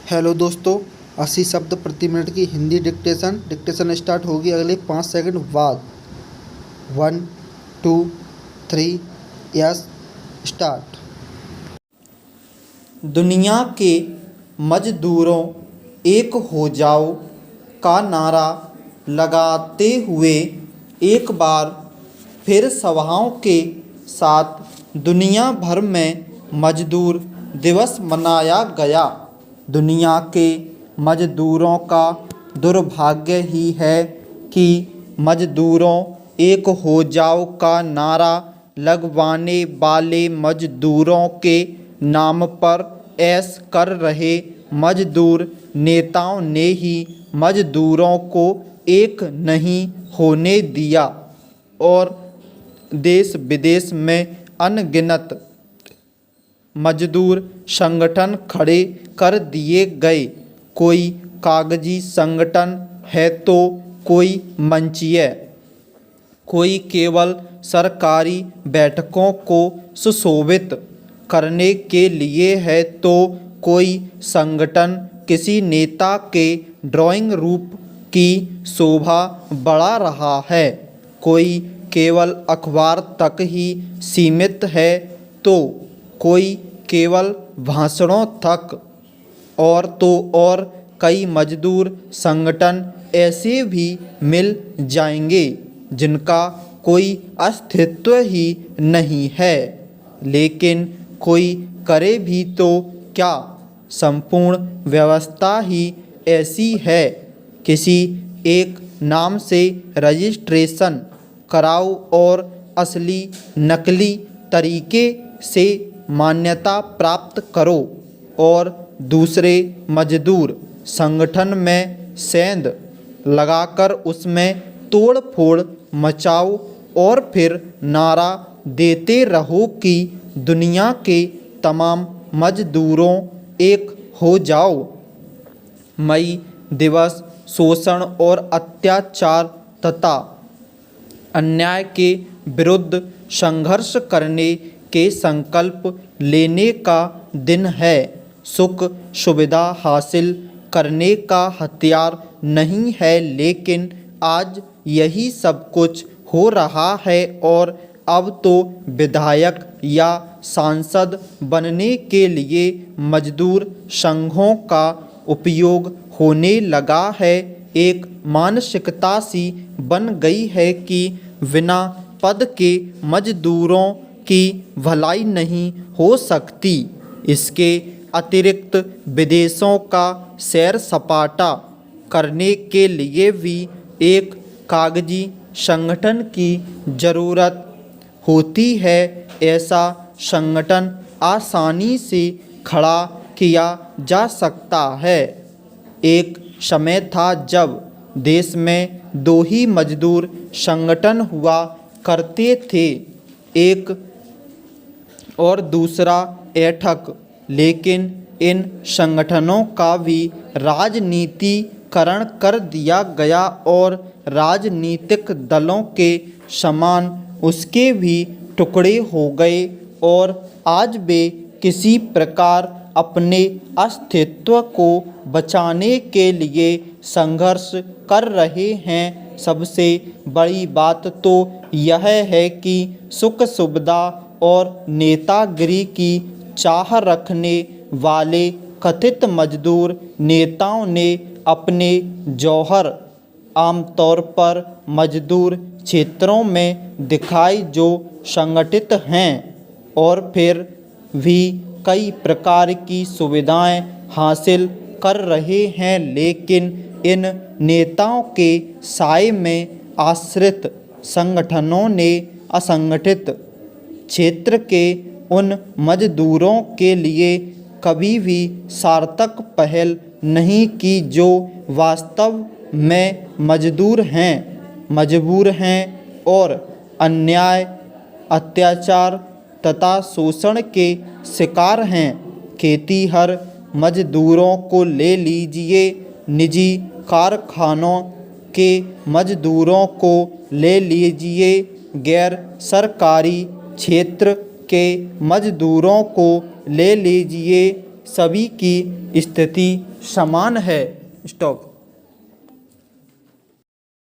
Hello दोस्तों, 80 शब्द प्रति मिनट की हिंदी डिक्टेशन स्टार्ट होगी अगले 5 सेकंड बाद। 1 2 3 यस स्टार्ट। दुनिया के मजदूरों एक हो जाओ का नारा लगाते हुए एक बार फिर सभाओं के साथ दुनिया भर में मजदूर दिवस मनाया गया। दुनिया के मजदूरों का दुर्भाग्य ही है कि मजदूरों एक हो जाओ का नारा लगवाने वाले मजदूरों के नाम पर ऐश कर रहे मजदूर नेताओं ने ही मजदूरों को एक नहीं होने दिया और देश विदेश में अनगिनत मजदूर संगठन खड़े कर दिए गए। कोई कागजी संगठन है तो कोई मंचीय, कोई केवल सरकारी बैठकों को सुशोभित करने के लिए है तो कोई संगठन किसी नेता के ड्राइंग रूप की शोभा बढ़ा रहा है। कोई केवल अखबार तक ही सीमित है तो कोई केवल भाषणों तक, और तो और कई मजदूर संगठन ऐसे भी मिल जाएंगे जिनका कोई अस्तित्व ही नहीं है। लेकिन कोई करे भी तो क्या, संपूर्ण व्यवस्था ही ऐसी है। किसी एक नाम से रजिस्ट्रेशन कराओ और असली नकली तरीके से मान्यता प्राप्त करो और दूसरे मजदूर संगठन में सेंध लगाकर उसमें तोड़ फोड़ मचाओ और फिर नारा देते रहो कि दुनिया के तमाम मजदूरों एक हो जाओ। मई दिवस शोषण और अत्याचार तथा अन्याय के विरुद्ध संघर्ष करने के संकल्प लेने का दिन है। सुख सुविधा हासिल करने का हथियार नहीं है, लेकिन आज यही सब कुछ हो रहा है और अब तो विधायक या सांसद बनने के लिए मजदूर संघों का उपयोग होने लगा है। एक मानसिकता सी बन गई है कि बिना पद के मजदूरों की भलाई नहीं हो सकती। इसके अतिरिक्त विदेशों का सैर सपाटा करने के लिए भी एक कागजी संगठन की ज़रूरत होती है। ऐसा संगठन आसानी से खड़ा किया जा सकता है। एक समय था जब देश में दो ही मजदूर संगठन हुआ करते थे, एक और दूसरा ऐठक। लेकिन इन संगठनों का भी राजनीतिकरण कर दिया गया और राजनीतिक दलों के समान उसके भी टुकड़े हो गए और आज वे किसी प्रकार अपने अस्तित्व को बचाने के लिए संघर्ष कर रहे हैं। सबसे बड़ी बात तो यह है कि सुख सुविधा और नेतागिरी की चाह रखने वाले कथित मजदूर नेताओं ने अपने जौहर आमतौर पर मजदूर क्षेत्रों में दिखाई, जो संगठित हैं और फिर भी कई प्रकार की सुविधाएं हासिल कर रहे हैं। लेकिन इन नेताओं के साए में आश्रित संगठनों ने असंगठित क्षेत्र के उन मजदूरों के लिए कभी भी सार्थक पहल नहीं की जो वास्तव में मजदूर हैं, मजबूर हैं और अन्याय, अत्याचार तथा शोषण के शिकार हैं। खेतीहर मजदूरों को ले लीजिए, निजी कारखानों के मजदूरों को ले लीजिए, गैर सरकारी क्षेत्र के मजदूरों को ले लीजिए, सभी की स्थिति समान है। स्टॉप।